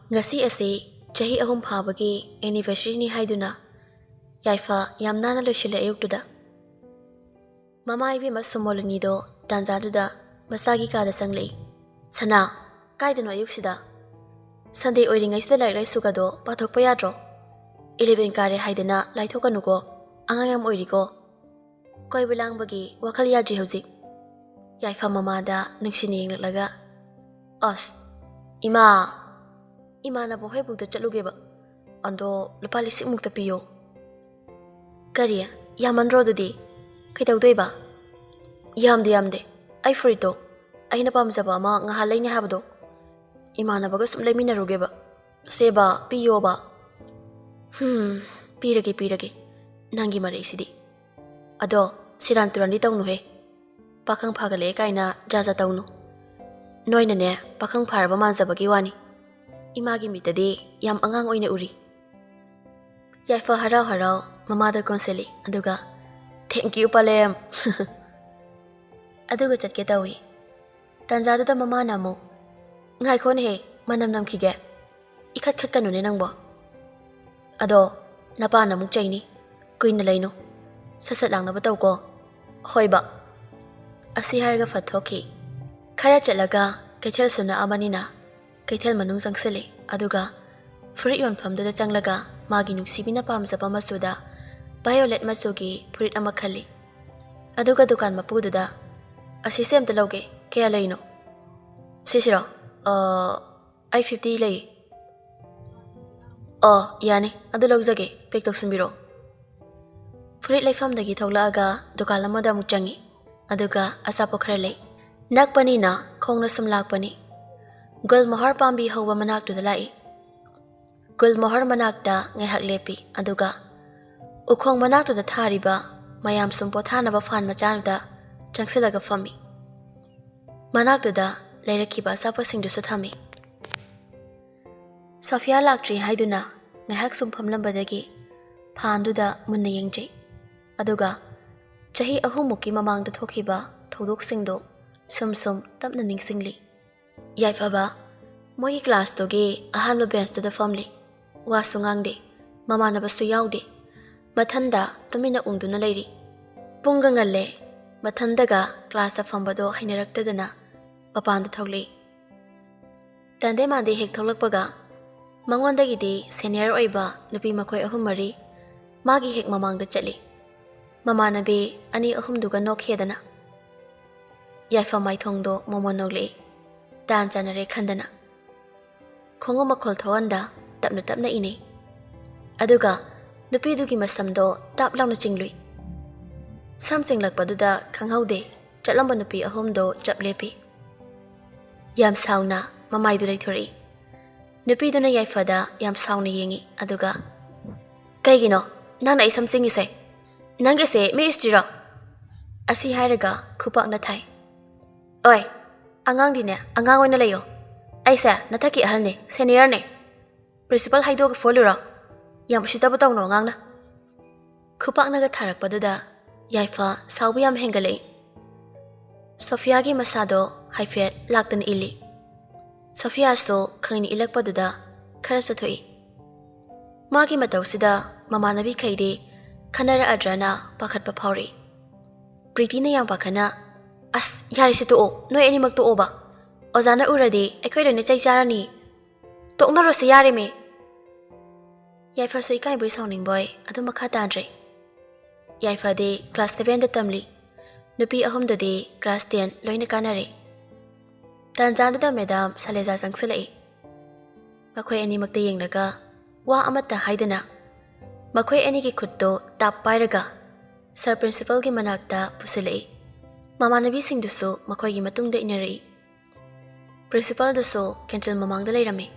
Ngasi asi chahi ahum phabagi anniversary ni haiduna Yaifa yam nana loshile ayuktuda Mama ibi masumolani do tanzaduda masagi kada sanglei Sana kaidano ayuksida Sunday oiringai sida lairai sugado pathokpa yadro 11 kare haidana laithokanuko angayam oiriko koibulang bagi wakal yadri hauzik Yaifa mamada nuksini yenglaga As Ima na bohe bukta chalugeba ando lupa lisik mukta piyo Kariya yamandro dudi kaitawdoiba Yamde ai frito ai na pamjaba ama ngahalai ni habdo Ima na baga sum laiminarugeba seba piyo ba pirage nangi mareisidi ado siran turandi tawnuhe pakang phagale kaina jaja tawnu noina ne pakang pharba manjabagi wani Imagi mitade yam angang oina uri Yaifa harau mamada konseli aduga thank you palem aduga chatke tawi tanjada da mama namu ngai khone he manam namkhige ikhat khat kanune nangbo ado napa namuk chaini kuina laino sasat langna bataw ko hoiba asi harga fathoki khara chalaga kechel suna amanina Kaithel manung sangsele aduga furit yonfamda changlaga magi nuksibina pamjaba masuda violet masugi furit ama khali aduga dukan mapududa asise amta loge kaya laino sisiro ai 50 lei yani adu lawjage pek toksinbiro furit laifamdagi tholaaga dukan lamada muchangi aduga asapo khara lei nakpanina khongna samlakpani Gul mohar pambi hawa manak tu dalai. Gul mohar manak da ngehak lepi aduga. Ukhong manak tu da thariba mayam sumpo thana ba fan machan da changsilaga fami. Manak tu da lairakiba sapa singdu suthami. Sofia laktri haiduna ngehak sumpam lambadagi phandu da munna yengjai. Aduga chahi ahumuki mamang da thokiba thodok singdo sum tapna ningsingli. Yaiphabi moi class toge ahanba bench to the family wasungangde mama na bastu yaude mathanda tumina ungduna leiri punga ngalle mathandaga class ta fambado hainaraktadana mapanda thogli tande mande hek tholakpaga mangondagi di senior oiba nupi makoi ahum mari magi hek mamangda chali mama na be ani ahum duga nokhedana Yaifa mai thongdo momonogli Dan janare khandana khongo makhol thawanda tapna ini aduga nupi dugi masamdo tap launa chinglui sam chinglakpaduda khanghaude chatlamba nupi ahomdo chaplepi yam sauna mamai du leithori nupi duna Yaifada yam sauna yengi aduga kaigino nangna isam chingise nangese me istira asi hairaga khupak na thai oi Angang dine angang oina layo aisa nathaki ahalne senior ne principal haidog folura yam usita bataw no ngang na khupak naga tharak paduda Yaifa saubi yam hengale Sofia gi masado haifet laktan ili Sofia sto khani ilak paduda khara sathoi magi matawsida mamanabi khaide khanara adrana pakhat pa phawri Priti na yang pakhana As yari situ no any magto oba Ozana uradi ekoi ne chai charani Tokna ro se yari me Yaifa sai kai boi sounding boy adu makha tandre Yaifa de class 7 da tamli nupi ahum da de class 10 loina kanare Tanjanda da madam Saleza sangsalai Makhoi ani magte yenglaga wa amata haidana Makhoi ani ki khutto tap pairaga Sir principal gi manakta pusilai Mama nabi sing duso makhoi gi matungda inari Principal duso kentel mamang da lairame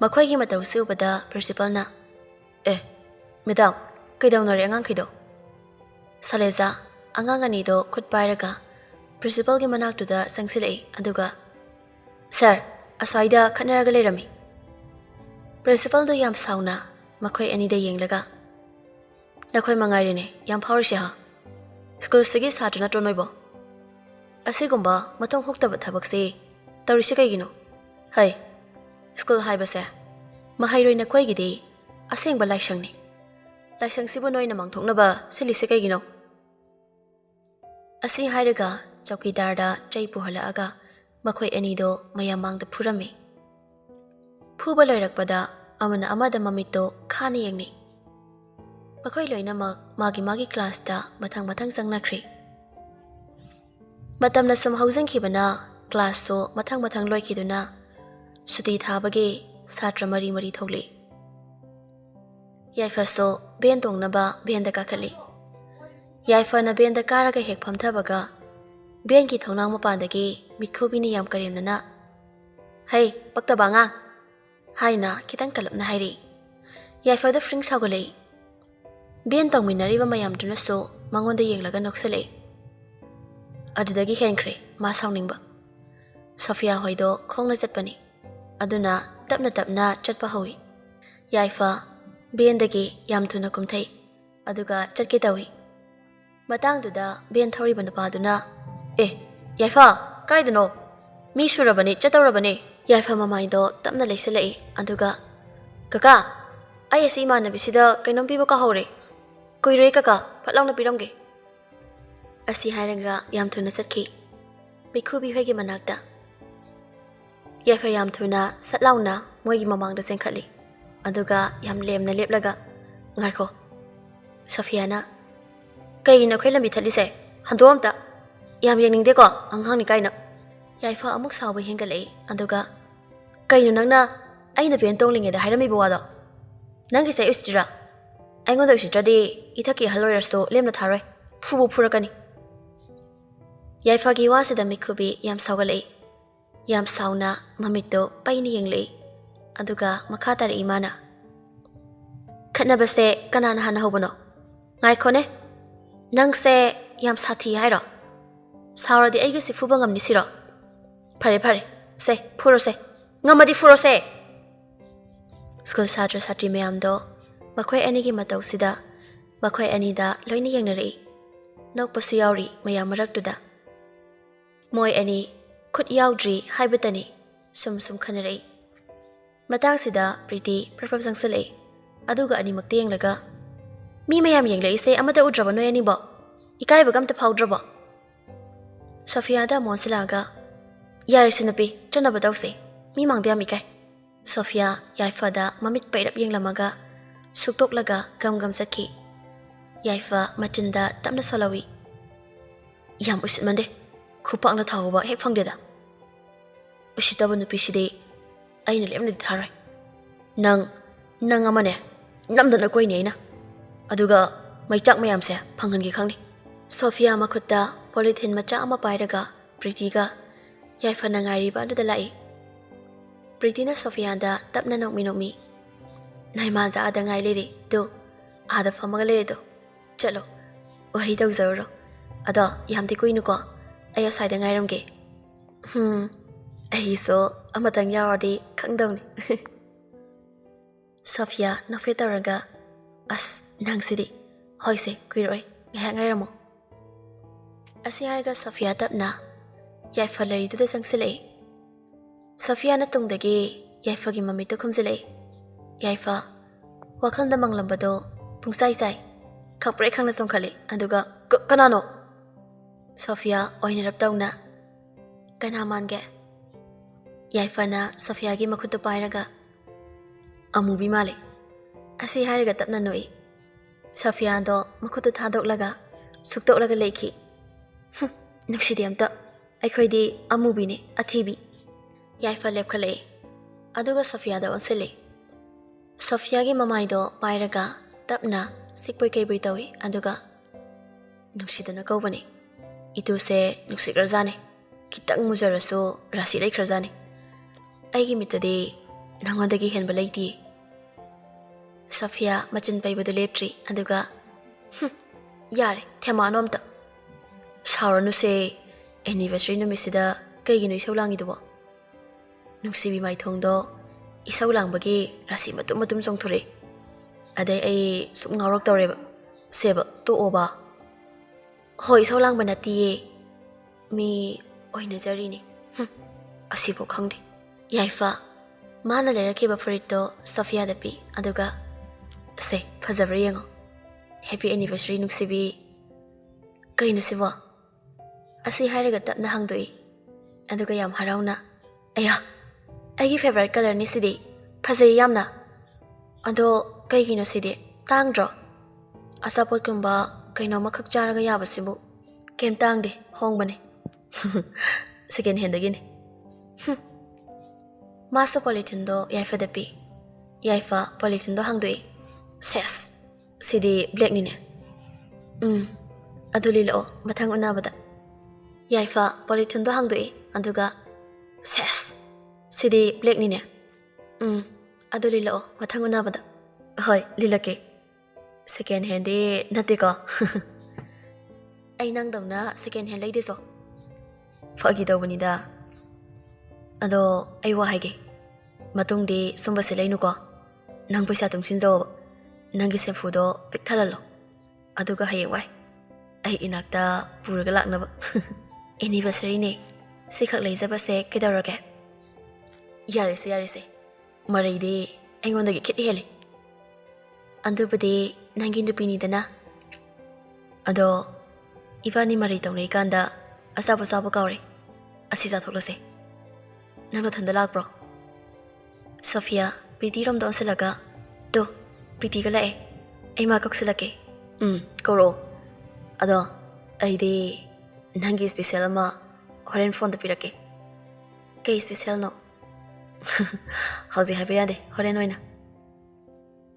makhoi gi mataw su bada principal na madam kaidaw nare angang kido Saleza angang ani do khut pairaga principal gi manak tu da sangsilai aduga Sir asaida khanaraga lairame Principal do yam sauna makhoi ani da yenglaga Nakhoi mangai ne yam phawrisi ha School sigi satuna tronoibo Asigumba matong hoktaba thabakse tawrisi kaigino hai school haibase Mahairoi nakhwaigidi asengba laisangni. Laisang sibu noina mangthoknaba silise kaigino. Asi hairaga chaukidarda chai puhalaaga makhoi anido mayamangda phurami. Phuba loirakpada amana amada mamito khana yengni. Makhoi loinamak magi class-ta mathang changnakri. Matamna sum haujangkhibana class-to mathang loikhiduna suti thabagi satra mari thokli. Yaifasto ben tongnaba benda kakhali. Yaifana benda karaga hek phamthabaga ben ki thongnang mapandagi mikhubini yam karimnana hai paktaba nga haina kitang kalapna hairi. Yaifada fring sagolei. Ben tongminariba mayam dunaso mangonda yenglaga noksale. Adudagi henkre ma sawningba. Sofia hoido khongna chatpani. Aduna tapna chatpa hawi. Yaifa bendagi yam thuna kumthai. Aduga chatke tawi. Matangduda ben thoriba napaduna Yaifa kaidano mi surabani chatawrabani. Yaifa mamaido tapna leisalai. Aduga kaka ai asi imanabisida kainom piba ka hore. Kuiroi kaka phatlawna piramge. Asi hairaga yam thuna chatki. Mikhubi hoigi manakta. Yaifa yam thuna satlawna moigi mamangda sengkhali. Aduga yam lemna leplaga ngaiko. Sofiana kaigina khoi lambi thalise handom-ta yam yeningde ko anghangni kaina. Yaifa amuk sawba hengalei. Aduga kaino nangna aina ben tonglingeda hairami bawado. Nangi sai usitira. Aingoda usitradi ithaki haloirasto lemna tharoi. Phubu phurakani. Yaifagi wasida mikhubi yam sawgalei. Yam sawna mamito paini yenglei. Aduga makhatari imana. Khatnabase kanana hana hobano. Ngaikone nangse yam sathi hairo. Sawradi aigi si phuba ngamni siro. Phare se phurose. Ngamadi phurose. School satra satri mayamdo makhoi anigi matawsida makhoi anida loina yengnarei. Nokpasu yauri mayam maraktuda. Moi ani khut yaudri haibatani sum khanarei. Matangsida Priti prapap jangsalei. Aduga animakte yenglaga mi mayam yenglei se amata udraba noi ani bo. Ikai bagam ta phawdraba. Sofia da monsilaga yarisinapi chanaba dawse mi mangde amikai. Sofia Yaifa da mamit pairap yenglamaga suktoklaga gam sakhi. Yaifa machinda tamna salawi. Yam usitmande khupakna thawba hek phangdeda. Usitaba nupiside aina lemna ditharai. Nang amane namdana koini aina. Aduga maichak mayamse phanghangi khangni. Sofia makhutta polythene macha ama pairaga Pritiga Yaifa nangairiba aduda lai. Pritina Sofia da tapna nokmi. Naima za ada ngai lere do ada phamaga lere do. Chalo wari tawzaro. Ada yamdi koinu ko aya saida ngairamge. Ai so amatang yaradi khangdawni. Sofia nafetaraga as nangsidi hoise kuiroi ngairamo. Asiarga Sofia tapna Yaifa lariduda jangsilei. Sofia na tungdagi Yaifagi mamito khumzilei. Yaifa wakhanda manglambado pungsai khapre khangna songkhali. Aduga kanano. Sofia oinarap tawna kana mange. Yaifa na Sofia gi makhutu pairaga Amubi male. Asi hairiga tapna noi. Sofia do makhutu thadoklaga suktoklaga leikhi. Nuksidi amta aikhoidi Amubi ne athibi. Yaifa lepkhale. Aduga Sofia da onsele. Sofia gi mamaido pairaga tapna sikpoi kaiboi tawi. Aduga nuksidana kaubani. Itu se nuksikrajane. Kitang mujaraso rasi laikhrajane. Aigi mitadi nangondagi henba leiti. Sofia machin paibadu leptri. Aduga yare thema anomta. Sauranu se anniversary numisida kaigino isaulangidubo. Nuksibi maithongdo isaulangbagi rasi matum songthore. Adai ai sum ngawrak tawreba seba to oba. Hoi isaulangbana natiye mi oina jari ni. Asibo khangde. Yaifa Mana lerakhiba furitto Sofiada pi aduga se fajabra yengo. Happy anniversary nuksibi. Kaino sibo? Asi hairaga tapna hangdoi. Aduga yam harauna. Aya, aigi favorite color ni sidi. Fajai yamna. Ado kaigino sidi tangdro. Asapot kumba kaino makhak charaga yabasibu. Kem tangde hongbane. Second hand again. Master Politin do Yaifa de pi. Yaifa Politin do hangdoi. Ses. Sidi black nine. Adulilo matang unabada. Yaifa Politin do hangdoi. Aduga ses. Sidi black nine. Adulilo matang unabada. Hoy, lilake. Second hand de natiko. Ay nang daw na second hand lady so. Fagi daw banida. Ado ay wahage. Matung di sumba silay nuko. Nang pisa tong sinzo. Nang gisemfu do pikthalalo. Ado ka hayeng wai. Ay inakta pura galak na ba. Anniversary ni. Sikak lay zaba se kidarage. Yarise. Maray di ay ngondagi kit heli. Ando ba di nangin dupini dana. Ado Ivani maray tong na ikanda asaba kaure. Asisa thuklase. Nang thandalak bro. Sofia, Priti rom don silaga. Do, Priti gala e. Ay makak silake. Koro. Ado, ay di nangi special ma horen phone da pirake. Kay special no. Hausi happy ade, horen oina.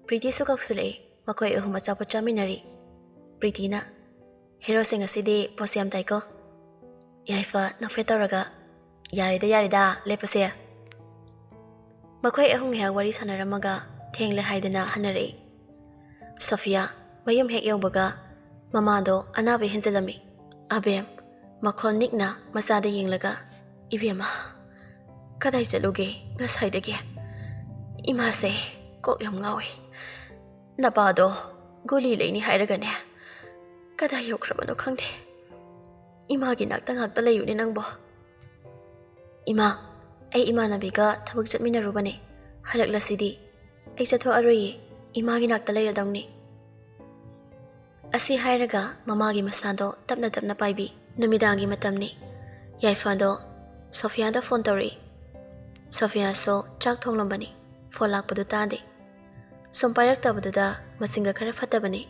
Priti sukak sile, makoy ahuma chapa chaminari. Priti na. Hero sing asidi posiam taiko. Yaifa nafetaraga. Yarida lepase. Makoy ahung hea wari sanaramaga thengle haidana hanare. Sofia mayum hek yongbaga mamado anabe hinjalami. Abem makhon nikna masada yenglaga ibema kadai chaluge ngasaidage. Imase kok yam ngawi. Napado goli leini hairagane. Kadai yokrabano khangde. Imagi nakta ngakta layuni nangbo. Ima, ay imanabiga tabag chatminarubane. Halaklasidi. Ay chatho aroyi. Imagi naktalay radawni. Asi hairaga mamagi masado tapna paibi. Namidangi matamni. Yaifado Sofia da phone tawri. Sofia so chak thonglambani. Phone lakpadu tade. Sompairak tabaduda masinga khara fatabani.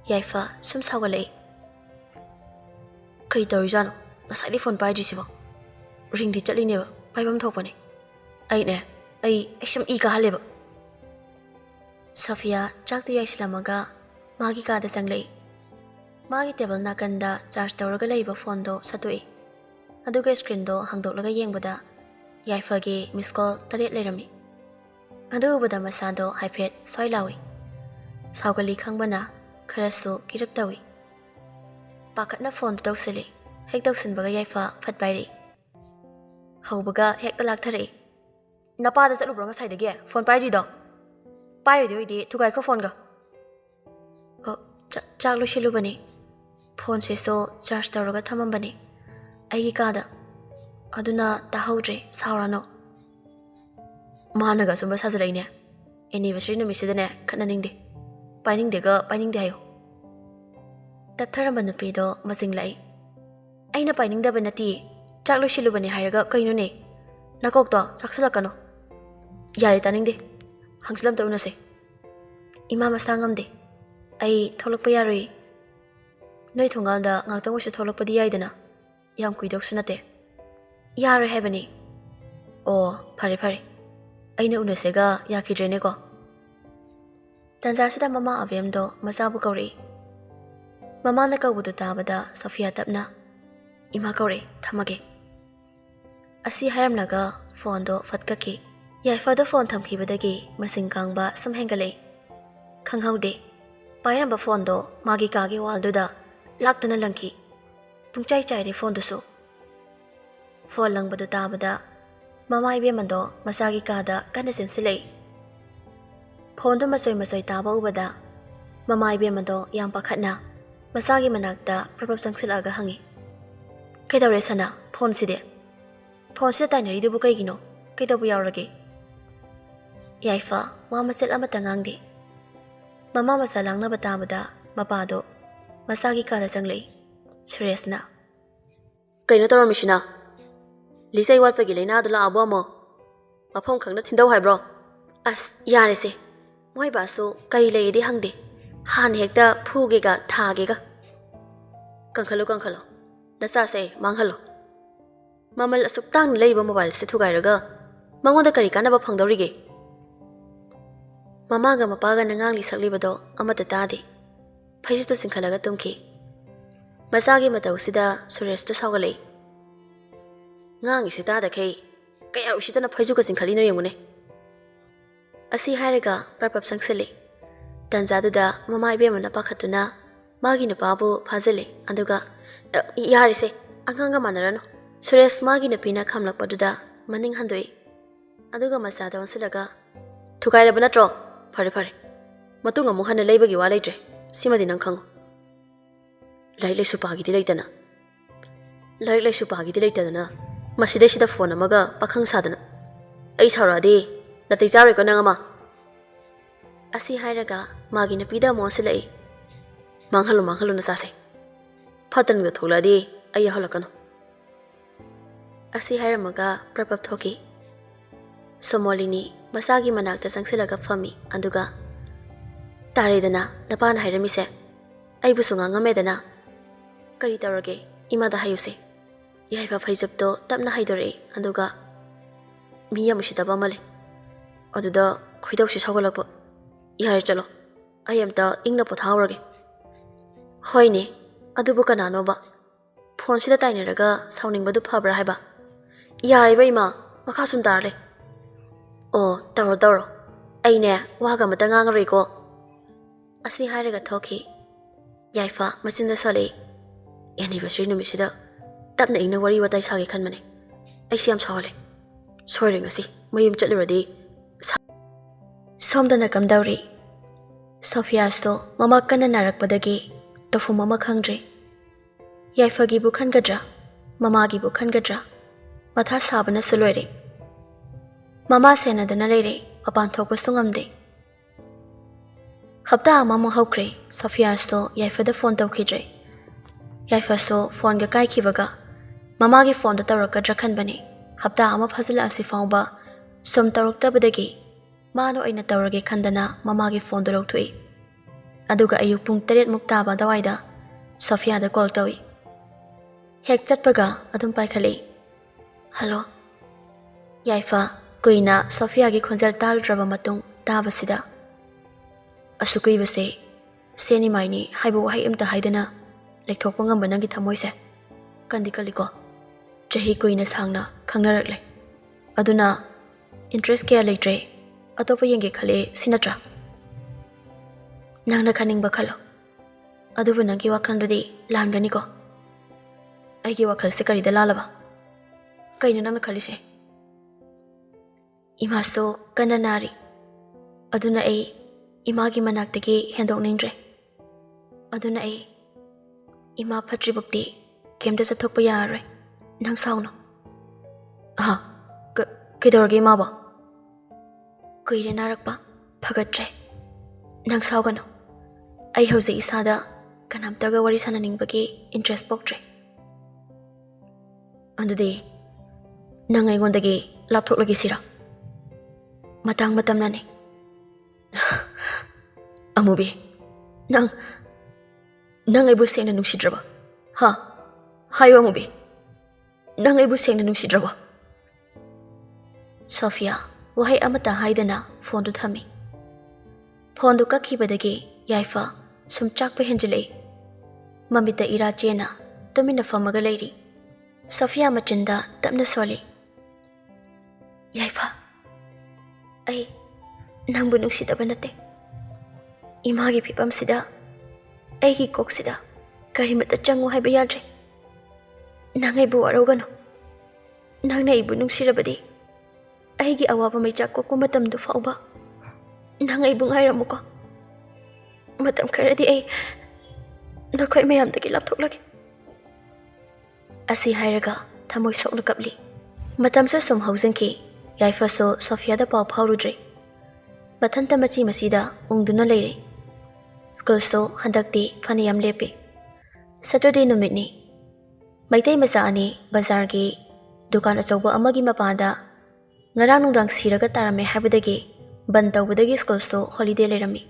Yaifa sum sawalai. Kai tawri nasali phone paiji sibo. Ring di chatli neba paibam thokpane. Ay sum I ka haleba. Sofia chaktu yaislamaga magi ka da changlei. Magi table nakanda charge tawraga leiba phone do satui. Aduga screen do hangdoklaga yengbada Yaifagi miss call taret leirami. Adubada masado haipet soilawi. Saugali khangbana kharasu kirap tawi. Pakatna phone tawsili. Hek tawsinbaga Yaifa phatpairi. Haubaga hek talak thari. Napa da chalubra ngasaidage phone paiji do. Pairi de oidi tugai ko phone ga. Chaklu shilubani. Phone se so charge tawraga thamambani. Aigi kada. Aduna tahaudre saurano. Managa sumba sajalaine. Anniversary numisidane khatnaningde. Painingde hayo. Taptharamba nupido masinglai. Aina painingdaba nati. Chaklu shilubani hairaga kaino ne. Nakokto saksalakano. Yari taningde. Hangsalam taunase. Ima masangamde. Ai tholokpa yaroi. Noi thongalda ngakta mosu tholokpa di yaidana. Yam kuidok sunate. Yare hebani. Oh, pare. Aina unasega yakidrene ko. Tanzasida mama avemdo masabu kauri. Mama na kaubudu tabada Sofia tapna. Ima kauri thamage. Asi haramnaga phone do fatkaki. Yaifa do phone thamkibadagi masing kangba samhengalei. Khanghaude. Pairamba phone do magi kagi walduda laktana langki. Pungchai chairi phone do so. Phone langbadu tabada mama ibemando masagi kada kana sinsilei. Phone do masai taba ubada mama ibemando yang pakhatna masagi manakta prabab sangsilaga hangi. Kaidawre sana phone side. Phone sida tainari dubu kaigino. Kaidabu yaurage. Yaifa wa macet amata ngangdi. Mama masa langnaba tabada mapado masagi kada changlei. Suresna. Kaino taramishina. Lisai watpagi laina dula abo mo. Mafam khangna thindau haibro. As yarese. Moi baso kari leidi hangde. Han hekta phugega thagega. Kangkhalo. Nasa se manghalo. Mamal asuk tang leiba mobile se thugairaga. Mangoda kari kanaba phangdaurige. Mamaga mapaga nangang lisaklibado amata tade. Phaisitu singkhalaga tumki. Masagi matawsida Suresh to sagalei. Ngang isita da kei. Kaya usitana phaijuka singkhalino yemune. Asi hairaga parpap sangsele. Tanzaduda mama ibemana pakhatuna magi nupabu phazele aduga yarise anganga manarano. Suresh magi napina khamlakpaduda maning handoi. Aduga masada onsilaga thukairaba natro. Fare. Matunga muhana leibagi wa leitre. Simadi nang khango. Lailai supagi dilaitana. Lailai supagi dilaitana. Masidai sida phone amaga pakhang sadana. Ai sauradi natai jare ko nangama. Asi hairaga magi napida monsilai. Manghalo na sase. Phatan ga tholadi ai halakano. Asi hairamaga prapap thoki. Somolini masagi manakta sangsilaga fami anduga taredana napana hairamise aibu sunga medana kari tarage imada hayuse yaiba phaijabto tapna haidore anduga miya mushitaba male aduda khoidausi sagolakpa yare chalo ayamta ingna pothawrage hoine adubu kanano ba phone sida taineraga sauningbadu phabra haiba yare ba ima makasum tarle Oh, taro. Aine waga matangang riko. Asi hairaga thoki. Yaifa machinda sale. Anniversary numisida. Tapna ingna wari watai sagi khanmane. Ai siam sawale. Soiring asi mayum chatluradi. Somdana kamdauri. Sophia sto mama kana narakpadagi tofu mama khangdre. Yaifa gi bu khangadra. Mama gi bu khangadra. Matha sabana saloire. Mama senadana leire apan thokpastu ngamde. Hapta amamong haukre Sophia sto Yaifada phone tawkhidre. Yaifa sto phone ga kai khibaga mama gi phone da tarakadra khanbani. Hapta ama phazila asi fawba som taraktabadagi mano aina tawrage khandana mama gi phone do lokthoi. Aduga ayuk pung 3 mukta ba dawaida Sophia da call tawi. Hek chatpaga adum paikhali. Hello. Yaifa Kuina Sophia gi khonjal tal draba matung tabasida asukui base seni maini haibu wahai imta haidana lekthokpa ngamba nangi thamoise kandi kaliko chahi kuina sangna khangnarakle aduna interest kya leitre atopa yenge khale sinatra nangna khaningba khalo adubu nangi wakhandudi langani ko aigi wakhal se kari dalalaba kaina nangna khalise Imasto kananari. Aduna ai imagi manaktagi hendok ningdre. Aduna ai ima phatri bukti kemda sathokpa yarre. Nang sauno. Kidorgi maba. Kuire narakpa phagatre. Nang saugano. Ai hauji isada kanamtaga wari sananingbagi interest poktre. Andudi nang aigondagi lapthoklagi sira. Matang nani. Amubi, nang aibu sengna nungsidraba. Ha, hayo Amubi, nang aibu sengna nungsidraba. Sophia, wahai amata haidana phone du thami. Phone du kakhibadagi Yaifa sum chakpa henjile. Mamita ira chena tumina famaga leiri. Sophia machinda tapna soli. Yaifa, ai nangbu nungsidaba nate. Imagi pibam sida aigi kok sida karimata changu haiba yadre. Nang aibu warogano. Nang na ibu nungsirabadi aigi awaba may chakko ko matamdu fauba. Nang aibu ngairamuko. Matam karadi ay nakoy mayamdagi lapthoklagi. Asi hairaga thamoy sok na kapli. Matam sa sumhausangki Yaifa so Sophia da pau phaurudre. Mathanta machi masida ungduna leire. School so handakti phaniyam lepe. Saturday numitni. Maitai macha ani bazar gi dukan achauba amagi mapanda ngarang nungdang siraga tarame habadagi ban tawbadagi school so holiday lerami.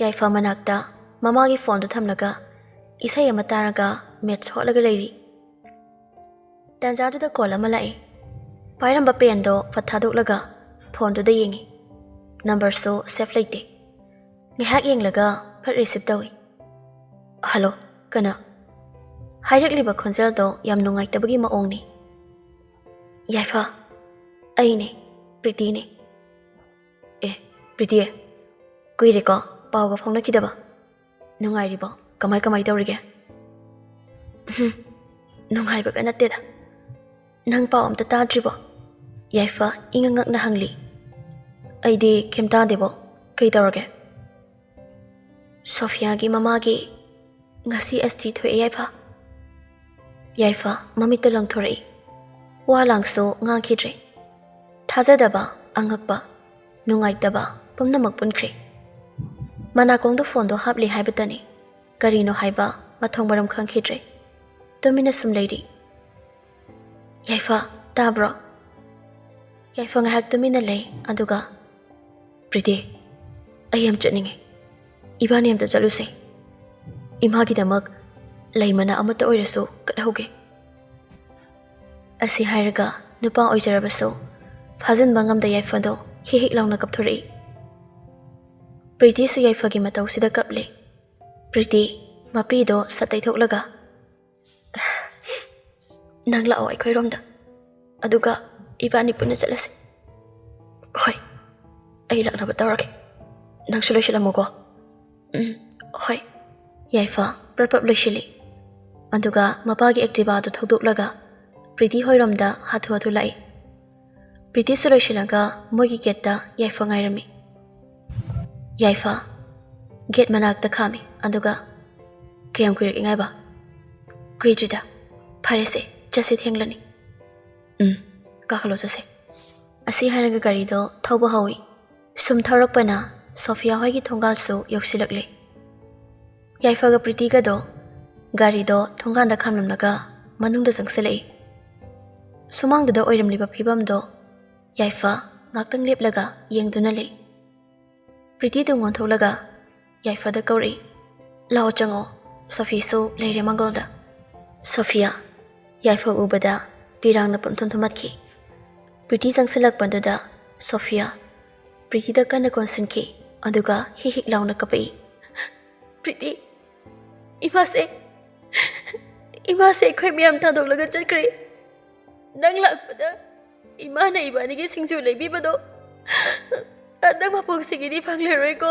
Yaifa manakta mamagi phone do thamlaga isai ama taraga match holaga leiri. Tanjadu da call ama lai. Pairamba pen do fathadok phone do da yengi. Number so save laite. Ngihak yenglaga phat receive tawi. Hello, kana. Hairakliba khonjel do yam nungaitabagi maongni. Yaifa, aine, Pretty ne. Pretty kuire ko pawga phongna kidaba. Nungairibo kamai tawrige. Nungaiba kana teda. Nang paw amta tadribo. Yaifa ingangak na hangli. Aidi kemta debo kai tawrage. Sophia gi mama gi ngasi ST thoi Yaifa. Yaifa mamita langthori. Walang so ngangkhidre. Thajadaba angakba nungaitaba pumnamak punkre. Manakong do phone do hapli haibatani. Karino haiba mathong baram khangkhidre. Tumina sum lady. Yaifa tabro. Yaifa ngahak tumina lay aduga. Pretty. I am chatninge. Ibani am ta chaluse. Imagi damak laimana amata oirasu kadhoge. Asi hairaga nupa oijarabaso phajin bangam da Yaifa do hi launa kapthori. Pretty su Yaifa gi matau sida kaple. Pretty mapi do satai thoklaga. Nang lao aikhoi romda. Aduga ibani punna chalase. Hoi. Ai lakna batawrake. Nang solution mo ko. Hoi. Yaifa prapap loishili. Aduga mapagi activa do thodoklaga. Pretty hoiramda hathu lai. Pretty solutionaga mogi getta Yaifa ngairami. Yaifa get manakta khami aduga kayam kuirik ingaiba. Kuijida pharese jase thenglani. Kakhalo jase. Asi haraga gari do thauba hawi. Sum tharakpana Sophia hoigi thongal so yoksilakle. Yaifa ga Pretty ga do gari do thonganda khamnamnaga manungda jangselai. Sumangda do oiramliba phibam do Yaifa ngaktang leplaga yengduna le. Pretty do ngontholaga Yaifa da kauri. Lao chango Sophie so leire mangolda. Sophia Yaifa ubada pirang na pamthun thumatki. Pretty jangselak panduda Sophia Pretty da kana konsinki aduga hi launa kapai. Pretty imase khoi miam thadolaga chakre. Nang lakpada imana ibani gi singju leibi bado adang mapok sigidi phangle roi ko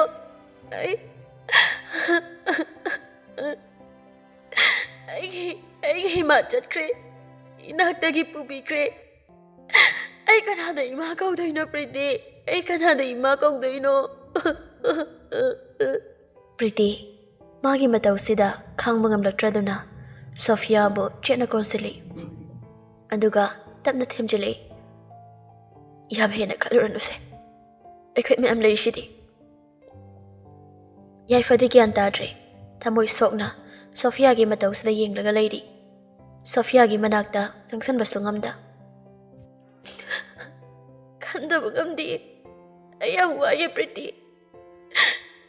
ai ma chatkre inakta gi pubi kre ai kana da ima kau doino Pretty ai kana da ima kau doino. Pretty magi matau sida khangmangam laktraduna Sophia bo chena konsili. Aduga tapna themjele. Yam hena khaluranuse. Ekhoi me am leishidi. Yaifa di gyan tadre. Thamoi sokna Sophia gi matau sida yenglaga leidi. Sophia gi manakta sangsan basungamda. Khanda bugamdi. Ayam waye Pretty.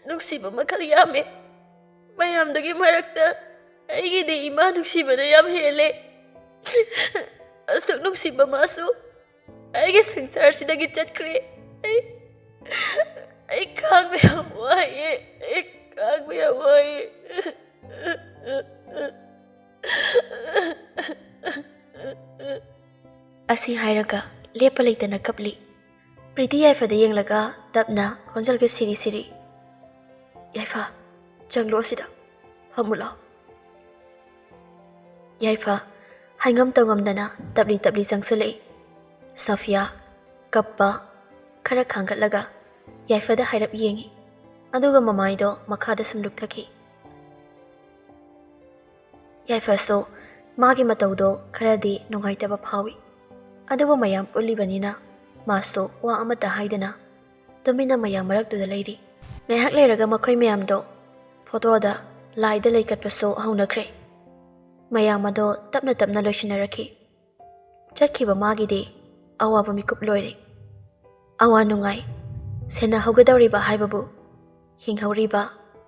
Nuksiba makhal yame. Mayamdagi marakta aigi de ima nuksibana yam hele. Asuk nuksiba masu aigi sangsar sidagi chatkre. Ai khang me waye. Ai khang me waye. Asi hairaga lepa leitana kapli. Pretty Yaifa da yenglaga tapna khonjal ke siri. Yaifa janglo sida hamula. Yaifa haingam tawgamdana tabli jangselei. Sophia kappa khara khangatlaga Yaifa da hairap yengi. Aduga mamai do makhada sumluk thaki. Yaifa so magi matau do kharadi nungaitaba phawi. Aduga mayam ulibanina masto wa amata haidana ꯇꯨꯃꯤꯟꯅ ꯃꯌꯥꯝ ꯃꯔꯛꯇꯨꯗ ꯂꯩꯔꯤ꯫ ꯉꯥꯏꯍꯥꯛ ꯂꯩꯔꯒ ꯃꯈꯣꯏ ꯃꯌꯥꯝꯗꯣ ꯐꯣꯇꯣꯗ ꯂꯥꯏꯗ ꯂꯩꯀꯠꯄꯁꯨ ꯍꯧꯅꯈ꯭ꯔꯦ꯫ ꯃꯌꯥꯝ ꯑꯗꯣ ꯇꯞꯅ ꯇꯞꯅ ꯂꯣꯏꯁꯤꯟꯅꯔꯛꯈꯤ꯫ ꯆꯠꯈꯤꯕ ꯃꯥꯒꯤꯗꯤ ꯑꯋꯥꯕ ꯃꯤꯀꯨꯞ ꯂꯣꯏꯔꯦ꯫ ꯑꯋꯥ ꯅꯨꯡꯉꯥꯏ ꯁꯦꯟꯅꯍꯧꯒꯗꯧꯔꯤꯕ ꯍꯥꯏꯕꯕꯨ ꯍꯤꯡꯍꯧꯔꯤꯕ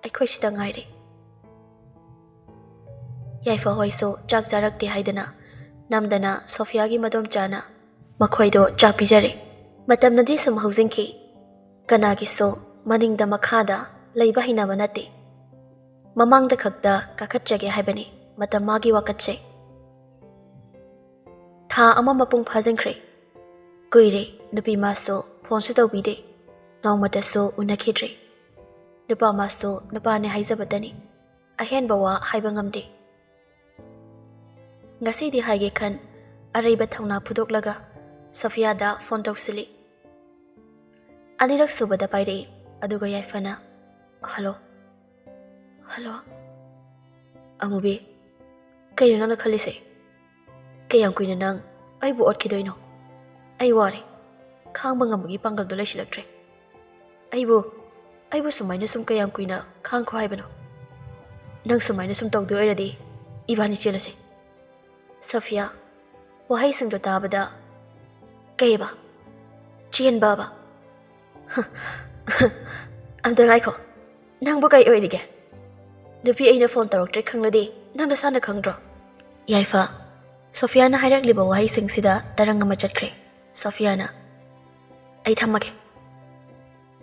ꯑꯩꯈꯣꯏꯁꯤꯗ ꯉꯥꯏꯔꯦ꯫ ꯌꯥꯏꯐ ꯍꯣꯏꯁꯨ ꯆꯥꯛ ꯆꯥꯔꯛꯇꯦ ꯍꯥꯏꯗꯅ ꯅꯝꯗꯅ ꯁꯣꯐꯤꯌꯥꯒꯤ ꯃꯗꯣꯝꯆꯥꯅ ꯃꯈꯣꯏꯗꯣ ꯆꯥꯛ ꯄꯤꯖꯔꯦ꯫ ꯃꯇꯝꯅꯗꯤ ꯁꯨꯝ ꯍꯧꯖꯤꯟꯈꯤ꯫ ꯀꯅꯥꯒꯤꯁꯨ ꯃꯅꯤꯡꯗ ꯃꯈꯥꯗ ꯂꯩꯕ ꯍꯩꯅꯕ ꯅꯠꯇꯦ꯫ ꯃꯃꯥꯡꯗ ꯈꯛꯇ ꯀꯥꯈꯠꯆꯒꯦ ꯍꯥꯏꯕꯅꯤ ꯃꯇꯝ ꯃꯥꯒꯤ ꯋꯥꯀꯠꯁꯦ꯫ ꯊꯥ ꯑꯃ ꯃꯄꯨꯡ ꯐꯥꯖꯤꯟꯈ꯭ꯔꯦ꯫ ꯀꯨꯏꯔꯦ ꯅꯨꯄꯤ ꯃꯥꯁꯨ ꯐꯣꯟꯁꯨ ꯇꯧꯕꯤꯗꯦ, ꯅꯣꯡꯃꯇꯁꯨ ꯎꯅꯈꯤꯗ꯭ꯔꯦ꯫ ꯅꯨꯄꯥ ꯃꯥꯁꯨ ꯅꯨꯄꯥꯅꯦ ꯍꯥꯏꯖꯕꯇꯅꯤ, ꯑꯍꯦꯟꯕ ꯋꯥ ꯍꯥꯏꯕ ꯉꯝꯗꯦ꯫ ꯉꯁꯤꯗꯤ ꯍꯥꯏꯒꯦ ꯈꯟ ꯑꯔꯩꯕ ꯊꯧꯅꯥ ꯐꯨꯗꯣꯛꯂꯒ ꯁꯣꯐꯤꯌꯥꯗ ꯐꯣꯟ ꯇꯧꯁꯤꯜꯂꯤ꯫ ꯑꯅꯤꯔꯛ ꯁꯨꯕꯗ ꯄꯥꯏꯔꯛꯏ, ꯑꯗꯨꯒ ꯌꯥꯏꯐꯅ "ꯍꯜꯂꯣ ꯍꯜꯂꯣ ꯑꯃꯨꯕꯤ, ꯀꯩꯅꯣ ꯅꯪꯅ ꯈꯜꯂꯤꯁꯦ? ꯀꯌꯥꯝ ꯀꯨꯏꯅ ꯅꯪ ꯑꯩꯕꯨ ꯑꯣꯠꯈꯤꯗꯣꯏꯅꯣ? ꯑꯩ ꯋꯥꯔꯦ, ꯈꯥꯡꯕ ꯉꯝꯕꯒꯤ ꯄꯥꯡꯒꯜꯗꯣ ꯂꯩꯁꯤꯜꯂꯛꯇ꯭ꯔꯦ꯫ ꯑꯩꯕꯨ ꯁꯨꯃꯥꯏꯅ ꯁꯨꯝ ꯀꯌꯥꯝ ꯀꯨꯏꯅ ꯈꯥꯡꯈꯣ ꯍꯥꯏꯕꯅꯣ? ꯅꯪ ꯁꯨꯃꯥꯏꯅ ꯁꯨꯝ ꯇꯧꯗꯣꯏ ꯑꯣꯏꯔꯗꯤ ꯏꯕꯥꯅꯤ ꯆꯦꯜꯂꯁꯤ." ꯁꯣꯐꯤꯌꯥ ꯋꯥꯍꯩꯁꯤꯡꯗꯣ ꯇꯥꯕꯗ "ꯀꯩꯕ? ꯆꯦꯟꯕꯕ? ꯑꯝꯇ ꯉꯥꯏꯈꯣ, ꯅꯪꯕꯨ ꯀꯩ ꯑꯣꯏꯔꯤꯒꯦ? ꯅꯨꯄꯤ ꯑꯩꯅ ꯐꯣꯟ ꯇꯧꯔꯛꯇ꯭ꯔꯦ ꯈꯪꯂꯗꯤ ꯅꯪ ꯅꯁꯥꯅ ꯈꯪꯗ꯭ꯔꯣ?" ꯌꯥꯏꯐ ꯁꯣꯐꯤꯌꯥꯅ ꯍꯥꯏꯔꯛꯂꯤꯕ ꯋꯥꯍꯩꯁꯤꯡꯁꯤꯗ ꯇꯔꯪ ꯑꯃ ꯆꯠꯈ꯭ꯔꯦ꯫ ꯁꯣꯐꯤꯌꯥꯅ "ꯑꯩ ꯊꯝꯃꯒꯦ."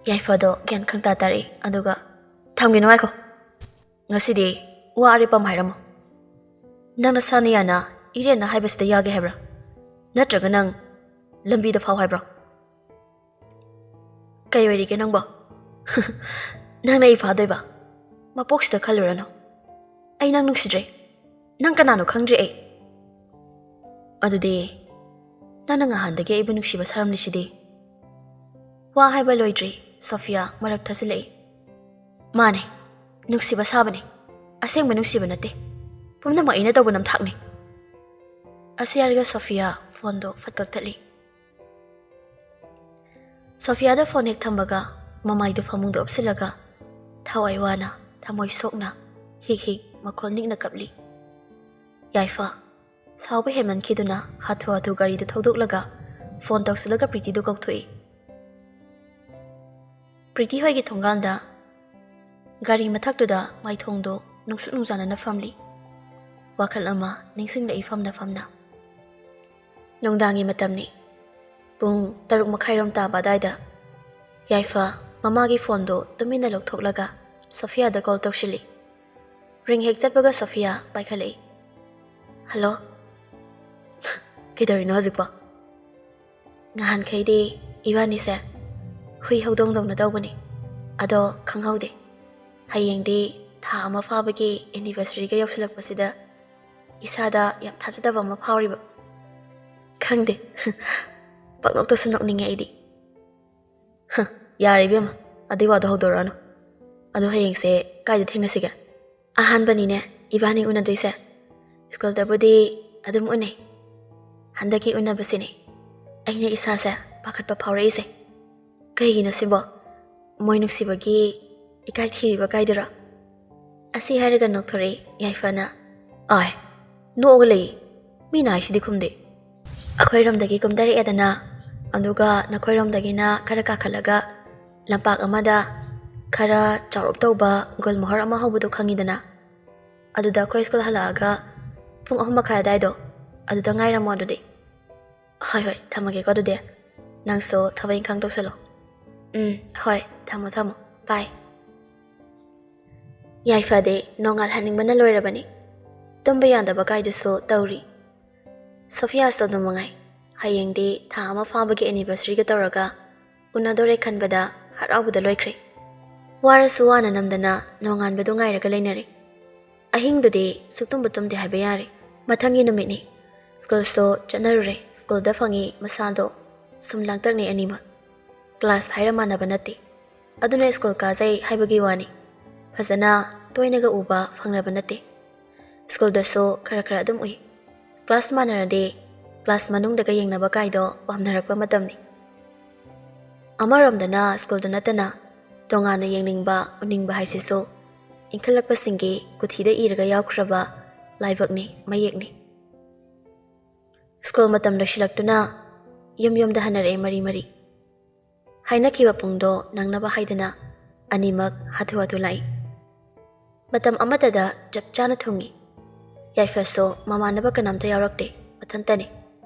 ꯌꯥꯏꯐꯗꯣ ꯒ꯭ꯌꯥꯟ ꯈꯪꯇꯥ ꯇꯥꯔꯛꯏ, ꯑꯗꯨꯒ "ꯊꯝꯒꯦꯅꯣ ꯉꯥꯏꯈꯣ, ꯉꯁꯤꯗꯤ ꯋꯥ ꯑꯔꯦꯞꯄ ꯑꯃ ꯍꯥꯏꯔꯝꯃꯨ꯫ ꯅꯪ ꯅꯁꯥꯅ ꯌꯥꯅ ꯏꯔꯦꯟꯅ ꯍꯥꯏꯕꯁꯤꯗ ꯌꯥꯒꯦ ꯍꯥꯏꯕ꯭ꯔꯥ? ꯅꯠꯇ꯭ꯔꯒ ꯅꯪ ꯂꯝꯕꯤꯗ ꯐꯥꯎ ꯍꯥꯏꯕ꯭ꯔꯣ? ꯀꯩ ꯑꯣꯏꯔꯤꯒꯦ ꯅꯪꯕꯣ? ꯅꯪꯅ ꯑꯩ ꯐꯥꯗꯣꯏꯕ? ꯃꯄꯣꯛꯁꯤꯗ ꯈꯜꯂꯨꯔꯅꯨ, ꯑꯩ ꯅꯪ ꯅꯨꯡꯁꯤꯗ꯭ꯔꯦ, ꯅꯪ ꯀꯅꯥꯅꯣ ꯈꯪꯗ꯭ꯔꯦ ꯑꯩ." "ꯑꯗꯨꯗꯤ ꯅꯪꯅ ꯉꯍꯥꯟꯗꯒꯤ ꯑꯩꯕꯨ ꯅꯨꯡꯁꯤꯕ ꯁꯥꯔꯝꯂꯤꯁꯤꯗꯤ?" ꯋꯥ ꯍꯥꯏꯕ ꯂꯣꯏꯗ꯭ꯔꯤ ꯁꯣꯐꯤꯌꯥ ꯃꯔꯛ ꯊꯠꯆꯤꯜꯂꯛꯏ꯫ "ꯃꯥꯅꯦ, ꯅꯨꯡꯁꯤꯕ ꯁꯥꯕꯅꯦ, ꯑꯁꯦꯡꯕ ꯅꯨꯡꯁꯤꯕ ꯅꯠꯇꯦ, ꯄꯨꯝꯅꯃꯛ ꯑꯩꯅ ꯇꯧꯕ ꯅꯝꯊꯥꯛꯅꯤ." ꯑꯁꯤ ꯍꯥꯏꯔꯒ ꯁꯣꯐꯤꯌꯥ ꯐꯣꯟꯗꯣ ꯐꯠ ꯀꯛꯊꯠꯂꯤ꯫ ꯁꯣꯐꯤꯌꯥꯗ ꯐꯣꯟ ꯍꯦꯛ ꯊꯝꯕꯒ ꯃꯃꯥꯏꯗꯨ ꯐꯃꯨꯡꯗ ꯑꯣꯞꯁꯤꯜꯂꯒ ꯊꯋꯥꯏ ꯋꯥꯅ ꯊꯃꯣꯏ ꯁꯣꯛꯅ ꯍꯤꯛ ꯍꯤꯛ ꯃꯈꯣꯜ ꯅꯤꯛꯅ ꯀꯞꯂꯤ꯫ ꯌꯥꯏꯐ ꯁꯥꯎꯕ ꯍꯦꯟꯃꯟꯈꯤꯗꯨꯅ ꯍꯥꯊꯨ ꯍꯥꯊꯨ ꯒꯥꯔꯤꯗꯨ ꯊꯧꯗꯣꯛꯂꯒ ꯐꯣꯟ ꯇꯧꯁꯤꯜꯂꯒ ꯄ꯭ꯔꯤꯇꯤꯗꯨ ꯀꯧꯊꯣꯛꯏ꯫ ꯄ꯭ꯔꯤꯇꯤ ꯍꯣꯏꯒꯤ ꯊꯣꯡꯒꯥꯟꯗ ꯒꯥꯔꯤ ꯃꯊꯛꯇꯨꯗ ꯃꯥꯏꯊꯣꯡꯗꯣ ꯅꯨꯡꯁꯨꯛ ꯅꯨꯡꯖꯥꯅꯅ ꯐꯝꯂꯤ꯫ ꯋꯥꯈꯜ ꯑꯃ ꯅꯤꯡꯁꯤꯡꯂꯛꯏ ꯐꯝꯅ ꯐꯝꯅ꯫ ꯅꯨꯡꯗꯥꯡꯒꯤ ꯃꯇꯝꯅꯤ꯫ ꯄꯨꯡ 6:30 ꯇꯥꯕ ꯑꯗꯥꯏꯗ ꯌꯥꯏꯐ ꯃꯃꯥꯒꯤ ꯐꯣꯟꯗꯣ ꯇꯨꯃꯤꯟꯅ ꯂꯧꯊꯣꯛꯂꯒ ꯁꯣꯐꯤꯌꯥꯗ ꯀꯣꯜ ꯇꯧꯁꯤꯜꯂꯤ꯫ ꯔꯤꯡ ꯍꯦꯛ ꯆꯠꯄꯒ ꯁꯣꯐꯤꯌꯥ ꯄꯥꯏꯈꯠꯂꯛꯏ꯫ "ꯍꯜꯂꯣ, ꯀꯩꯗꯧꯔꯤꯅꯣ ꯍꯧꯖꯤꯛꯄꯣ?" "ꯅꯍꯥꯟꯈꯩꯗꯤ ꯏꯕꯥꯅꯤꯁꯦ ꯍꯨꯏ ꯍꯧꯗꯣꯡꯗꯧꯅ ꯇꯧꯕꯅꯤ, ꯑꯗꯣ ꯈꯪꯍꯧꯗꯦ, ꯍꯌꯦꯡꯗꯤ ꯊꯥ ꯑꯃ ꯐꯥꯕꯒꯤ ꯑꯦꯅꯤꯚꯔꯁꯔꯤꯒ ꯌꯧꯁꯤꯜꯂꯛꯄꯁꯤꯗ ꯏꯁꯥꯗ ꯌꯥꯝ ꯊꯥꯖꯗꯕ ꯑꯃ ꯐꯥꯎꯔꯤꯕ꯫ ꯈꯪꯗꯦ, ꯄꯛꯅꯣꯛꯇꯁꯨ ꯅꯣꯛꯅꯤꯡꯉꯦ ꯑꯩꯗꯤ." "ꯌꯥꯔꯦ ꯏꯕꯦꯝꯃ, ꯑꯗꯨꯏ ꯋꯥꯗꯣ ꯍꯧꯗꯣꯔꯛꯑꯅꯨ꯫ ꯑꯗꯣ ꯍꯌꯦꯡꯁꯦ ꯀꯥꯏꯗ ꯊꯦꯡꯅꯁꯤꯒꯦ? ꯑꯍꯥꯟꯕꯅꯤꯅꯦ ꯏꯕꯥꯅꯤ ꯎꯅꯗꯣꯏꯁꯦ, ꯁ꯭ꯀꯨꯜꯗꯕꯨꯗꯤ ꯑꯗꯨꯝ ꯎꯅꯩ, ꯍꯟꯗꯛꯀꯤ ꯎꯅꯕꯁꯤꯅꯤ ꯑꯩꯅ ꯏꯁꯥꯁꯦ ꯄꯥꯈꯠꯄ ꯐꯥꯎꯔꯛꯏꯁꯦ." "ꯀꯩꯒꯤꯅꯣ ꯁꯤꯕꯣ? ꯃꯣꯏ ꯅꯨꯡꯁꯤꯕꯒꯤ ꯏꯀꯥꯏ ꯊꯤꯔꯤꯕ ꯀꯥꯏꯗꯨꯔꯣ?" ꯑꯁꯤ ꯍꯥꯏꯔꯒ ꯅꯣꯛꯊꯣꯔꯛꯏ ꯌꯥꯏꯐꯅ꯫ "ꯑꯥꯏ, ꯅꯣꯛꯑꯒ ꯂꯩ, ꯃꯤꯅ ꯍꯥꯏꯁꯤꯗꯤ ꯈꯨꯝꯗꯦ." "ꯑꯩꯈꯣꯏꯔꯣꯝꯗꯒꯤ ꯀꯨꯝꯊꯔꯛꯑꯦꯗꯅ, ꯑꯗꯨꯒ ꯅꯈꯣꯏꯔꯣꯝꯗꯒꯤꯅ ꯈꯔ ꯀꯥꯈꯠꯂꯒ ꯂꯝꯄꯥꯛ ꯑꯃꯗ ꯈꯔ ꯆꯥꯎꯔꯞ ꯇꯧꯕ ꯒꯨꯜꯃꯣꯍꯔ ꯑꯃ ꯍꯧꯕꯗꯣ ꯈꯪꯉꯤꯗꯅ, ꯑꯗꯨꯗ ꯑꯩꯈꯣই ꯁ꯭ꯀꯨꯜ ꯍꯜꯂꯛꯑꯒ ꯄꯨꯡ 3:30 ꯑꯗꯥꯏꯗꯣ, ꯑꯗꯨꯗ ꯉꯥꯏꯔꯝꯃꯣ ꯑꯗꯨꯗꯤ." "ꯍꯣꯏ ꯍꯣꯏ, ꯊꯝꯃꯒꯦꯀꯣ ꯑꯗꯨꯗꯤ, ꯅꯪꯁꯨ ꯊꯕꯛ ꯏꯪꯈꯥꯡ ꯇꯧꯁꯜꯂꯣ." "ꯍꯣꯏ, ꯊꯝꯃꯣ ꯊꯝꯃꯣ, ꯕꯥꯏ." ꯌꯥꯏꯐꯗꯤ ꯅꯣꯡꯉꯥꯜꯍꯟꯅꯤꯡꯕꯅ ꯂꯣꯏꯔꯕꯅꯤ, ꯇꯨꯝꯕ ꯌꯥꯗꯕ ꯀꯥꯏꯗꯨꯁꯨ ꯇꯧꯔꯤ꯫ ꯁꯣꯐꯤꯌꯥꯁꯨ ꯑꯗꯨꯝ ꯃꯉꯥꯏ, ꯍꯌꯦꯡꯗꯤ ꯊꯥ ꯑꯃ ꯐꯥꯕꯒꯤ ꯑꯦꯅꯤꯚꯔꯁꯔꯤꯒ ꯇꯧꯔꯒ ꯎꯅꯗꯣꯔꯦ ꯈꯟꯕꯗ ꯍꯔꯥꯎꯕꯗ ꯂꯣꯏꯈ꯭ꯔꯦ꯫ ꯋꯥꯔꯁꯨ ꯋꯥꯅ ꯅꯝꯗꯅ ꯅꯣꯡꯉꯥꯟꯕꯗꯨ ꯉꯥꯏꯔꯒ ꯂꯩꯅꯔꯦ꯫ ꯑꯍꯤꯡꯗꯨꯗꯤ ꯁꯨꯛꯇꯨꯝꯕꯨ ꯇꯨꯝꯗꯦ ꯍꯥꯏꯕ ꯌꯥꯔꯦ꯫ ꯃꯊꯪꯒꯤ ꯅꯨꯃꯤꯠꯅꯤ, ꯁ꯭ꯀꯨꯜꯁꯨ ꯆꯠꯅꯔꯨꯔꯦ꯫ ꯁ꯭ꯀꯨꯜꯗ ꯐꯪꯉꯤ ꯃꯁꯥꯗꯣ ꯁꯨꯝ ꯂꯥꯡꯇꯛꯅꯩ ꯑꯅꯤꯃꯛ, ꯀ꯭ꯂꯥꯁ ꯍꯥꯏꯔ ꯃꯥꯟꯅꯕ ꯅꯠꯇꯦ, ꯑꯗꯨꯅ ꯁ꯭ꯀꯨꯜ ꯀꯥꯖꯩ ꯍꯥꯏꯕꯒꯤ ꯋꯥꯅꯤ, ꯐꯖꯅ ꯇꯣꯏꯅꯒ ꯎꯕ ꯐꯪꯅꯕ ꯅꯠꯇꯦ꯫ ꯁ꯭ꯀꯨꯜꯗꯁꯨ ꯈꯔ ꯈꯔ ꯑꯗꯨꯝ ꯎꯏ, ꯀ꯭ꯂꯥꯁ ꯃꯥꯟꯅꯔꯗꯤ ꯀ꯭ꯂꯥꯁ ꯃꯅꯨꯡꯗꯒ ꯌꯦꯡꯅꯕ ꯀꯥꯏꯗꯣ ꯄꯥꯝꯅꯔꯛꯄ ꯃꯇꯝꯅꯤ꯫ ꯑꯃꯔꯣꯝꯗꯅ ꯁ꯭ꯀꯨꯜꯗ ꯅꯠꯇꯅ ꯇꯣꯉꯥꯟꯅ ꯌꯦꯡꯅꯤꯡꯕ ꯎꯅꯤꯡꯕ ꯍꯥꯏꯁꯤꯁꯨ ꯏꯟꯈꯠꯂꯛꯄꯁꯤꯡꯒꯤ ꯀꯨꯊꯤꯗ ꯏꯔꯒ ꯌꯥꯎꯈ꯭ꯔꯕ ꯂꯥꯏꯕꯛꯅꯤ ꯃꯌꯦꯛꯅꯤ꯫ ꯁ꯭ꯀꯨꯜ ꯃꯇꯝ ꯂꯣꯏꯁꯤꯜꯂꯛꯇꯨꯅ ꯌꯨꯝꯗ ꯍꯟꯅꯔꯛꯑꯦ ꯃꯔꯤ ꯍꯥꯏꯅꯈꯤꯕ ꯄꯨꯡꯗꯣ ꯅꯪꯅꯕ ꯍꯥꯏꯗꯅ ꯑꯅꯤꯃꯛ ꯍꯥꯊꯨ ꯂꯥꯛꯏ꯫ ꯃꯇꯝ ꯑꯃꯠꯇꯗ ꯆꯞ ꯆꯥꯅ ꯊꯨꯡꯏ꯫ ꯌꯥꯏꯐꯁꯨ ꯃꯃꯥꯟꯅꯕ ꯀꯅꯥꯝꯇ ꯌꯥꯎꯔꯛꯇꯦ, ꯃꯊꯟꯇꯅꯤ꯫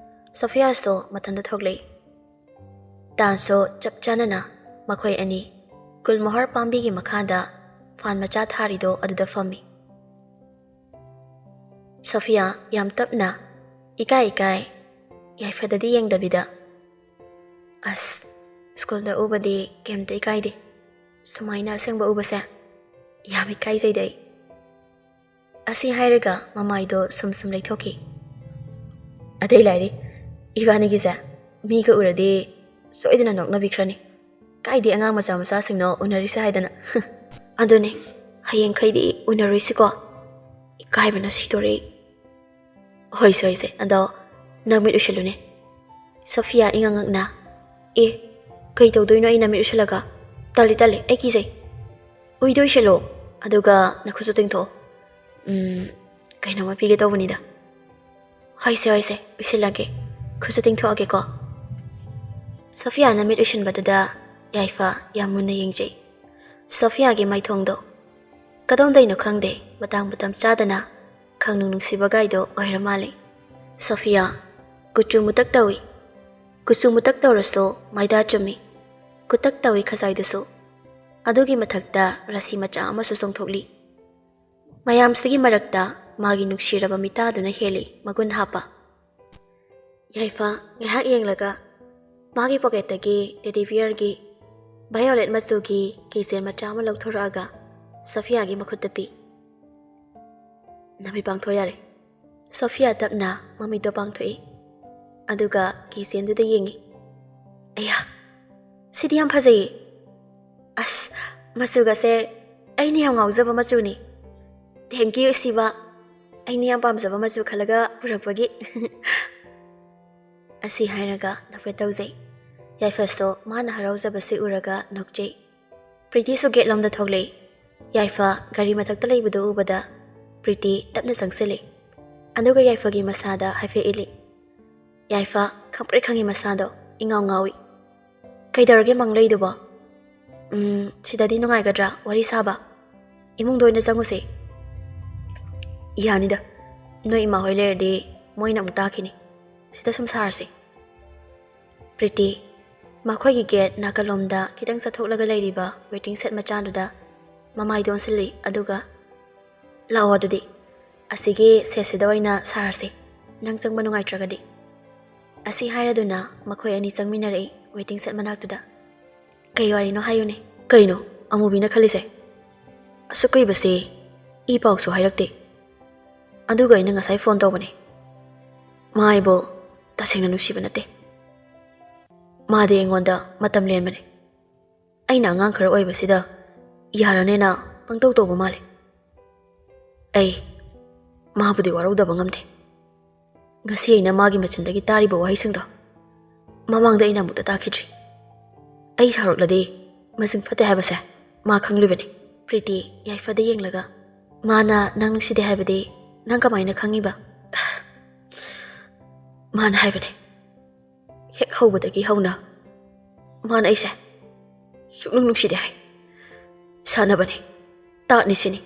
ꯁꯣꯐꯤꯌꯥꯁꯨ ꯃꯊꯟꯇ ꯊꯣꯛꯂꯛꯏ꯫ ꯇꯥꯟꯁꯨ ꯆꯞ ꯆꯥꯅꯅ ꯃꯈꯣꯏ ꯑꯅꯤ ꯒꯨꯜꯃꯣꯍꯔ ꯄꯥꯝꯕꯤꯒꯤ ꯃꯈꯥꯗ ꯐꯥꯟ ꯃꯆꯥ ꯊꯥꯔꯤꯗꯣ ꯑꯗꯨꯗ ꯐꯝꯃꯤ꯫ ꯁꯣꯐꯤꯌꯥ ꯌꯥꯝ ꯇꯞꯅ ꯏꯀꯥꯏ ꯌꯥꯏꯐꯗꯗꯤ ꯌꯦꯡꯗꯕꯤꯗ, "ꯑꯁ, ꯁ꯭ꯀꯨꯜꯗ ꯎꯕꯗꯤ ꯀꯩꯝꯇ ꯏꯀꯥꯏꯗꯦ, ꯁꯨꯃꯥꯏꯅ ꯑꯁꯦꯡꯕ ꯎꯕꯁꯦ ꯌꯥꯝ ꯏꯀꯥꯏꯖꯩꯗ ꯑꯩ." ꯑꯁꯤ ꯍꯥꯏꯔꯒ ꯃꯃꯥꯏꯗꯣ ꯁꯨꯝ ꯂꯩꯊꯣꯛꯈꯤ꯫ "ꯑꯇꯩ ꯂꯥꯏꯔꯤ, ꯏꯕꯥꯅꯤꯒꯤꯁꯦ ꯃꯤꯒ ꯎꯔꯗꯤ ꯁꯣꯏꯗꯅ ꯅꯣꯛꯅꯕꯤꯈ꯭ꯔꯅꯤ, ꯀꯥꯏꯗꯤ ꯑꯉꯥꯡ ꯃꯆꯥꯁꯤꯡꯅꯣ ꯎꯅꯔꯤꯁꯦ ꯍꯥꯏꯗꯅ." "ꯑꯗꯨꯅꯦ, ꯍꯌꯦꯡꯈꯩꯗꯤ ꯎꯅꯔꯣꯏꯁꯤꯀꯣ, ꯏꯀꯥꯏꯕꯅ ꯁꯤꯗꯣꯔꯦ ꯑꯩ." "ꯍꯣꯏꯁꯦ, ꯑꯗꯣ ꯅꯪ ꯃꯤꯠ ꯎꯏꯁꯜꯂꯨꯅꯦ." ꯁꯣꯐꯤꯌꯥ ꯏꯉꯛꯅ, "ꯑꯦ, ꯀꯩ ꯇꯧꯗꯣꯏꯅꯣ ꯑꯩꯅ ꯃꯤꯠ ꯎꯏꯁꯜꯂꯒ? ꯇꯜꯂꯤ, ꯑꯩ ꯀꯤꯖꯩ." "ꯎꯏꯗꯣ ꯎꯏꯁꯜꯂꯣ, ꯑꯗꯨꯒ ꯅꯈꯨꯠꯁꯨ ꯇꯤꯡꯊꯣꯛꯑꯣ." "ꯀꯩꯅꯣꯝꯃ ꯄꯤꯒꯦ ꯇꯧꯕꯅꯤꯗ." ꯍꯣꯏꯁꯦ, ꯎꯏꯁꯤꯜꯂꯒꯦ, ꯈꯨꯠꯁꯨ ꯇꯤꯡꯊꯣꯛꯑꯒꯦꯀꯣ." ꯁꯣꯐꯤꯌꯥꯅ ꯃꯤꯠ ꯎꯏꯁꯤꯟꯕꯗꯨꯗ ꯌꯥꯏꯐ ꯌꯥꯝ ꯃꯨꯟꯅ ꯌꯦꯡꯖꯩ ꯁꯣꯐꯤꯌꯥꯒꯤ ꯃꯥꯏꯊꯣꯡꯗꯣ꯫ ꯀꯗꯣꯝꯗꯩꯅꯣ ꯈꯪꯗꯦ, ꯃꯇꯝ ꯆꯥꯗꯅ ꯈꯪꯅꯨꯡ ꯅꯨꯡꯁꯤꯕ ꯒꯥꯏꯗꯣ ꯑꯣꯏꯔ ꯃꯥꯜꯂꯦ꯫ ꯁꯣꯐꯤꯌꯥ ꯀꯨꯆꯨ ꯃꯨꯇꯛ ꯇꯧꯏ꯫ ꯀꯨꯆꯨ ꯃꯨꯇꯛ ꯇꯧꯔꯁꯨ ꯃꯥꯏꯗꯥ ꯆꯨꯝꯃꯤ, ꯀꯨꯇꯛ ꯇꯧꯏ ꯈꯖꯥꯏꯗꯨꯁꯨ꯫ ꯑꯗꯨꯒꯤ ꯃꯊꯛꯇ ꯔꯥꯁꯤ ꯃꯆꯥ ꯑꯃꯁꯨ ꯆꯣꯡꯊꯣꯛꯂꯤ꯫ ꯃꯌꯥꯝꯁꯤꯒꯤ ꯃꯔꯛꯇ ꯃꯥꯒꯤ ꯅꯨꯡꯁꯤꯔꯕ ꯃꯤꯇꯥꯗꯨꯅ ꯍꯦꯜꯂꯤ ꯃꯒꯨꯟ ꯍꯥꯞꯄ꯫ ꯌꯥꯏꯐ ꯉꯥꯏꯍꯥꯛ ꯌꯦꯡꯂꯒ ꯃꯥꯒꯤ ꯄꯣꯀꯦꯠꯇꯒꯤ ꯇꯦꯗꯤꯕꯤꯌꯔꯒꯤ ꯚꯥꯏꯌꯣꯂꯦꯠ ꯃꯆꯨꯒꯤ ꯀꯤꯆꯦꯟ ꯃꯆꯥ ꯑꯃ ꯂꯧꯊꯣꯔꯛꯑꯒ ꯁꯣꯐꯤꯌꯥꯒꯤ ꯃꯈꯨꯠꯇ ꯄꯤ꯫ "ꯅꯃꯤꯠ ꯄꯥꯡꯊꯣꯛ ꯌꯥꯔꯦ." ꯁꯣꯐꯤꯌꯥ ꯇꯞꯅ ꯃꯃꯤꯠꯇꯣ ꯄꯥꯡꯊꯣꯛꯏ, ꯑꯗꯨꯒ ꯀꯤꯆꯦꯟꯗꯨꯗ ꯌꯦꯡꯉꯤ꯫ "ꯑꯌꯥ, ꯁꯤꯗꯤ ꯌꯥꯝ ꯐꯖꯩꯌꯦ. ꯑꯁ, ꯃꯆꯨꯒꯁꯦ ꯑꯩꯅ ꯌꯥꯝ ꯉꯥꯎꯖꯕ ꯃꯆꯨꯅꯤ. ꯊꯦꯡꯀ꯭ꯌꯨ ꯁꯤꯕꯥ, ꯑꯩꯅ ꯌꯥꯝ ꯄꯥꯝꯖꯕ ꯃꯆꯨ ꯈꯜꯂꯒ ꯄꯨꯔꯛꯄꯒꯤ." ꯑꯁꯤ ꯍꯥꯏꯔꯒ ꯅꯣꯛꯐꯦꯠ ꯇꯧꯖꯩ꯫ ꯌꯥꯏꯐꯁꯨ ꯃꯥꯅ ꯍꯔꯥꯎꯖꯕꯁꯤ ꯎꯔꯒ ꯅꯣꯛꯆꯩ꯫ ꯄ꯭ꯔꯤꯇꯤꯁꯨ ꯒꯦꯠꯂꯣꯝꯗ ꯊꯣꯛꯂꯛꯏ꯫ ꯌꯥꯏꯐ ꯒꯥꯔꯤ ꯃꯊꯛꯇ ꯂꯩꯕꯗꯨ ꯎꯕꯗ ꯄ꯭ꯔꯤꯇꯤ ꯇꯞꯅ ꯆꯪꯁꯤꯜꯂꯤ, ꯑꯗꯨꯒ ꯌꯥꯏꯐꯒꯤ ꯃꯁꯥꯗ ꯍꯥꯏꯐꯦꯠ ꯏꯜꯂꯤ꯫ ꯌꯥꯏꯐ ꯈꯪꯄ꯭ꯔꯦꯛ ꯈꯪꯉꯤ ꯃꯁꯥꯗꯣ, ꯏꯉꯥꯎ ꯉꯥꯎꯏ꯫ "ꯀꯩꯗꯧꯔꯒꯦ ꯃꯪꯂꯩꯗꯨꯕꯣ? ꯁꯤꯗꯗꯤ ꯅꯨꯡꯉꯥꯏꯒꯗ꯭ꯔꯥ ꯋꯥꯔꯤ ꯁꯥꯕ? ꯏꯃꯨꯡꯗ ꯑꯣꯏꯅ ꯆꯪꯉꯨꯁꯦ." "ꯌꯥꯅꯤꯗ, ꯅꯣꯏ ꯏꯃꯥ ꯍꯣꯏ ꯂꯩꯔꯗꯤ ꯃꯣꯏꯅ ꯑꯃꯨꯛ ꯇꯥꯈꯤꯅꯤ. ꯁꯤꯗ ꯁꯨꯝ ꯁꯥꯔꯁꯤ." ꯄ꯭ꯔꯤꯇꯤ ꯃꯈꯣꯏꯒꯤ ꯒꯦꯠ ꯅꯥꯀꯜꯂꯣꯝꯗ ꯈꯤꯇꯪ ꯆꯠꯊꯣꯛꯂꯒ ꯂꯩꯔꯤꯕ ꯋꯦꯇꯤꯡ ꯁꯦꯠ ꯃꯆꯥꯗꯨꯗ ꯃꯃꯥꯏꯗꯣ ꯑꯣꯟꯁꯤꯜꯂꯤ, ꯑꯗꯨꯒ "ꯂꯥꯛꯑꯣ ꯑꯗꯨꯗꯤ, ꯑꯁꯤꯒꯤ ꯁꯦꯠꯁꯤꯗ ꯑꯣꯏꯅ ꯁꯥꯔꯁꯤ, ꯅꯪ ꯆꯪꯕ ꯅꯨꯡꯉꯥꯏꯇ꯭ꯔꯒꯗꯤ." ꯑꯁꯤ ꯍꯥꯏꯔꯗꯨꯅ ꯃꯈꯣꯏ ꯑꯅꯤ ꯆꯪꯃꯤꯟꯅꯔꯛꯏ ꯋꯦꯇꯤꯡ ꯁꯦꯠ ꯃꯅꯥꯛꯇꯨꯗ꯫ "ꯀꯩ ꯋꯥꯔꯤꯅꯣ ꯍꯥꯏꯌꯨꯅꯦ." "ꯀꯩꯅꯣ ꯑꯃꯨꯕꯤꯅ ꯈꯜꯂꯤꯁꯦ? ꯑꯁꯨꯛ ꯀꯨꯏꯕꯁꯤ ꯏ ꯄꯥꯎꯁꯨ ꯍꯥꯏꯔꯛꯇꯦ, ꯑꯗꯨꯒ ꯑꯩꯅ ꯉꯁꯥꯏ ꯐꯣꯟ ꯇꯧꯕꯅꯦ. ꯃꯥ ꯑꯩꯕꯨ ꯇꯁꯦꯡꯅ ꯅꯨꯡꯁꯤꯕ ꯅꯠꯇꯦ. ꯃꯥꯗꯤ ꯑꯩꯉꯣꯟꯗ ꯃꯇꯝ ꯂꯦꯟꯕꯅꯦ. ꯑꯩꯅ ꯑꯉꯥꯡ ꯈꯔ ꯑꯣꯏꯕꯁꯤꯗ ꯌꯥꯔꯅꯦꯅ ꯄꯪꯇꯧ ꯇꯧꯕ ꯃꯥꯜꯂꯦ. ꯑꯩ ꯃꯥꯕꯨꯗꯤ ꯋꯥꯔꯧꯗꯕ ꯉꯝꯗꯦ. ꯉꯁꯤ ꯑꯩꯅ ꯃꯥꯒꯤ ꯃꯆꯤꯟꯗꯒꯤ ꯇꯥꯔꯤꯕ ꯋꯥꯍꯩꯁꯤꯡꯗꯣ ꯃꯃꯥꯡꯗ ꯑꯩꯅ ꯑꯃꯨꯛꯇ ꯇꯥꯈꯤꯗ꯭ꯔꯤ. ꯑꯩ ꯁꯥꯎꯔꯛꯂꯗꯤ ꯃꯁꯤꯡ ꯐꯠꯇꯦ ꯍꯥꯏꯕꯁꯦ ꯃꯥ ꯈꯪꯂꯤꯕꯅꯤ." ꯄ꯭ꯔꯤꯇꯤ ꯌꯥꯏꯐꯗ ꯌꯦꯡꯂꯒ, "ꯃꯥꯅ ꯅꯪ ꯅꯨꯡꯁꯤꯗꯦ ꯍꯥꯏꯕꯗꯤ ꯅꯪ ꯀꯃꯥꯏꯅ ꯈꯪꯉꯤꯕ?" "ꯃꯥꯅ ꯍꯥꯏꯕꯅꯦ. ꯍꯦꯛ ꯍꯧꯕꯗꯒꯤ ꯍꯧꯅ ꯃꯥꯅ ꯑꯩꯁꯦ ꯁꯨꯛꯅꯨꯡ ꯅꯨꯡꯁꯤꯗꯦ ꯍꯥꯏ. ꯁꯥꯟꯅꯕꯅꯦ, ꯇꯥꯠꯅꯤ ꯁꯤꯅꯤ.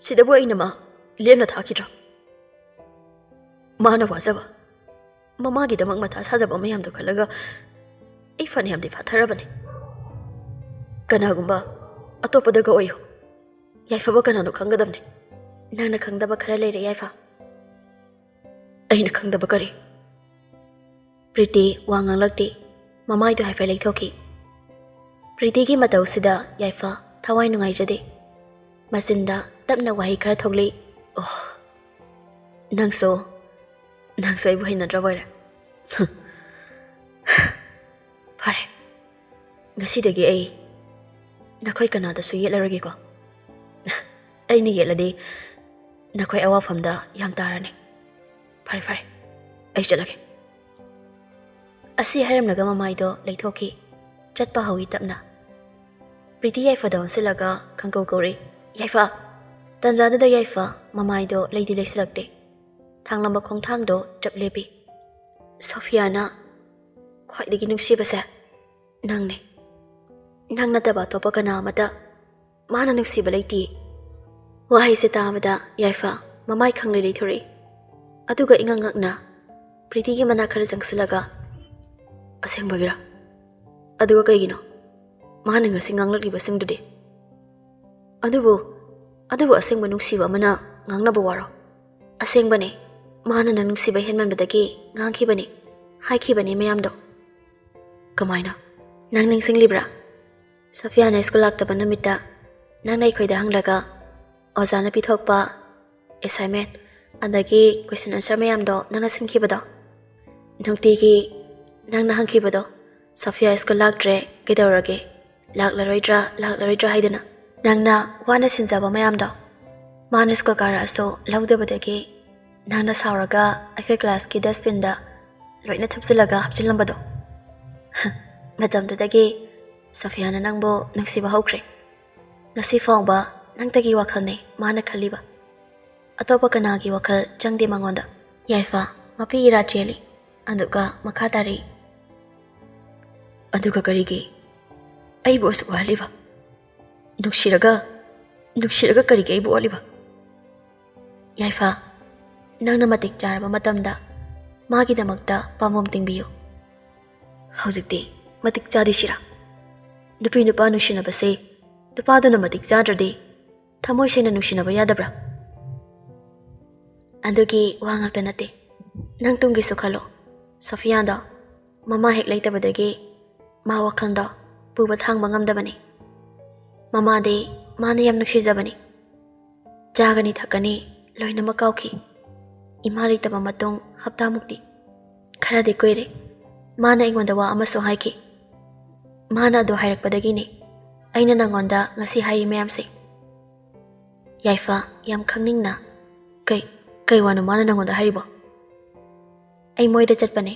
ꯁꯤꯗꯕꯨ ꯑꯩꯅ ꯃꯥ ꯂꯦꯝꯅ ꯊꯥꯈꯤꯗ꯭ꯔꯣ? ꯃꯥꯅ ꯋꯥꯖꯕ, ꯃꯃꯥꯒꯤꯗꯃꯛ ꯃꯊꯥ ꯁꯥꯖꯕ ꯃꯌꯥꯝꯗꯣ ꯈꯜꯂꯒ ꯑꯩ ꯐꯅꯌꯥꯝꯗꯤ ꯐꯥꯊꯔꯕꯅꯦ. ꯀꯅꯥꯒꯨꯝꯕ ꯑꯇꯣꯞꯄꯗꯒ ꯑꯣꯏꯌꯨ, ꯌꯥꯏꯐꯕ ꯀꯅꯥꯅꯣ ꯈꯪꯒꯗꯕꯅꯦ." "ꯅꯪꯅ ꯈꯪꯗꯕ ꯈꯔ ꯂꯩꯔꯦ ꯌꯥꯏꯐ." "ꯑꯩꯅ ꯈꯪꯗꯕ ꯀꯔꯤ?" ꯄ꯭ꯔꯤꯇꯤ ꯋꯥ ꯉꯥꯡꯂꯛꯇꯦ, ꯃꯃꯥꯏꯗꯣ ꯍꯥꯏꯐꯦꯠ ꯂꯩꯊꯣꯛꯈꯤ꯫ ꯄ꯭ꯔꯤꯇꯤꯒꯤ ꯃꯇꯧꯁꯤꯗ ꯌꯥꯏꯐ ꯊꯋꯥꯏ ꯅꯨꯡꯉꯥꯏꯖꯗꯦ꯫ ꯃꯆꯤꯟꯗ ꯇꯞꯅ ꯋꯥꯍꯩ ꯈꯔ ꯊꯣꯛꯂꯛꯏ꯫ "ꯑꯣ, ꯅꯪꯁꯨ ꯑꯩꯕꯨ ꯍꯩꯅꯗ꯭ꯔꯕ ꯑꯣꯏꯔꯦ. ꯐꯔꯦ, ꯉꯁꯤꯗꯒꯤ ꯑꯩ ꯅꯈꯣꯏ ꯀꯅꯥꯗꯁꯨ ꯌꯦꯠꯂꯔꯣꯏꯒꯦꯀꯣ. ꯑꯩꯅ ꯌꯦꯠꯂꯗꯤ ꯅꯈꯣꯏ ꯑꯋꯥꯐꯝꯗ ꯌꯥꯝ ꯇꯥꯔꯅꯤ. ꯐꯔꯦ, ꯑꯩ ꯆꯠꯂꯒꯦ." Asi haramnaga mamaido leithoki chatpa hawi tapna Priti Yaipha onsilaga khangkau kauri Yaifa tanjada da Yaifa mamaido leidi leisilakte thanglamba khongthangdo chaplepi Sofiana khwaidagi nungsibase nangne nangna taba topa kana mata mana nungsiba leiti wahai se tamada Yaifa mamai khangle leithori aduga ingangakna Priti gi mana khar jangsilaga asengbagira aduga kaigino mana ngasi nganglakliba singdude adubu asengba nungsiba mana ngangnaba waro asengbane mana na nungsiba henmanbadagi ngangkhibani haikhibani mayamdo kamaina nang ningsinglibra Sofiana school laktaba numita nang nai khoida hanglaga ozana pithokpa assignment adagi question answer mayamdo nana singkhibado nungtigi nang na hangkhibado Sofia school laktre kedaurage laklaroi haidana nangna wana sinjaba mayamdo mana school kara aso laudabadagi nangna sauraga akhir class ki dustbin da loina thapsilaga hapchilambado matamdagi Sofiana nangbo nungsiba hokre ngasi fawba nangtagi wakhalne mana khaliba atopa kanagi wakhal changdi mangonda Yaifa mapi ira cheli aduga makhatari aduga karigi ai boss waliba nuksiraga karigi ai waliba Yaifa nangna matik jaraba matamda magi damakta pamom tingbiyo hojikti matik jadi shira nupi nupa nushinaba se nupa duna matik jadradi thamoi sena nushinaba yadabra adugi wangakta nate nang tungi sukhalo Sofia da mama hek leitabadagi ma wakhanda puba thangba ngamdabani mama de mana yam nuksijabani jagani thakani loina makauki ima leitaba matung hapta mukti kharadi koire mana ingonda wa amaso haiki mana do hairakpadagi ne aina nangonda ngasi hairi mayamse Yaifa yam khangningna kai wanu mana nangonda haribo ai moida chatpane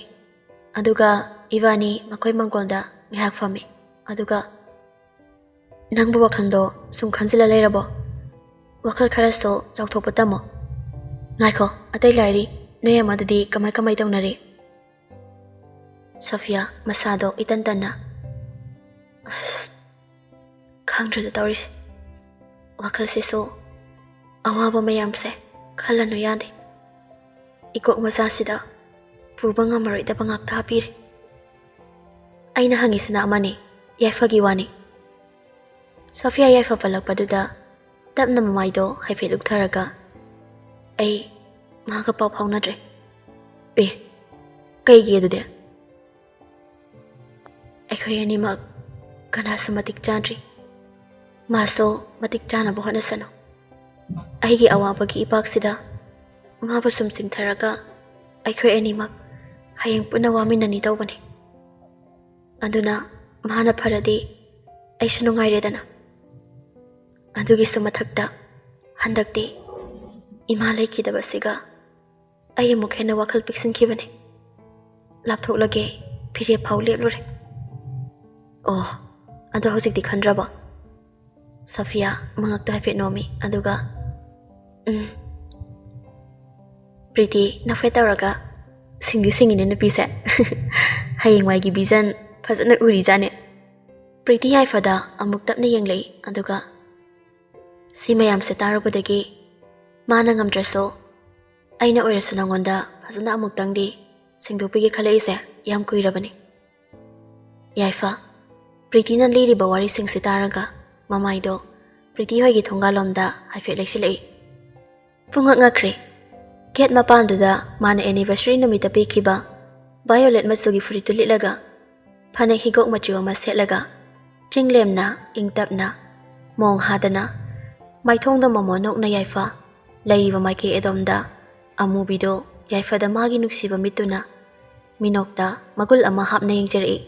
aduga Ivani makoi mangkolda ngihak fami aduga nangbu wakhando sum khanjila leirabo wakhal kharaso chawthokpa tamo ngaikho atai lairi noya madudi kamai tawnare Sofia masado itantanna khangdrada tawris wakhal siso awaba mayamse khalanu yade ikok masasida puba ngamaroi da bangak thapire aina hangisina amani Yaifagi wani Sofia Yaifa palakpaduda tapna mamaido haife luktharaga ai maga pau phaunadre kaigi adude akhoi animak kanasa matik chadri maso matik chana bohana sano aigi awabagi ipaksida maba sum singtharaga akhoi animak hayeng puna waminani tawbani aduna mana pharadi aishu nungairedana adugi sumathakta handakti ima leikidabasiga ai mukhena wakhal piksinkhibane lapthoklage phire phau leplure oh ado hojikti khandraba Sofia mangakta hafe nomi aduga Priti nafetaraga singine napise hayeng waigi bijan fazana uri jane Priti Yaifa da amuk tapna yenglei aduga si mayam se tarabadagi mana ngamdraso aina oirasu nangonda fazana amuk tangdi singdopigi khalaise yam kuirabani Yaifa Priti nan liriba wari singse taraga mamaido Priti hoigi thongalomda haife leksilei pungak ngakre get mapanduda mana anniversary numita pikhiba violet masugi furitu litlaga phane higok machu ama setlaga chinglemna ingtapna mong hadana maithongda momonok na Yaifa laiba maike edomda Amubi do Yaifa da magi nuksiba mituna minokta magul ama hapna yengjerei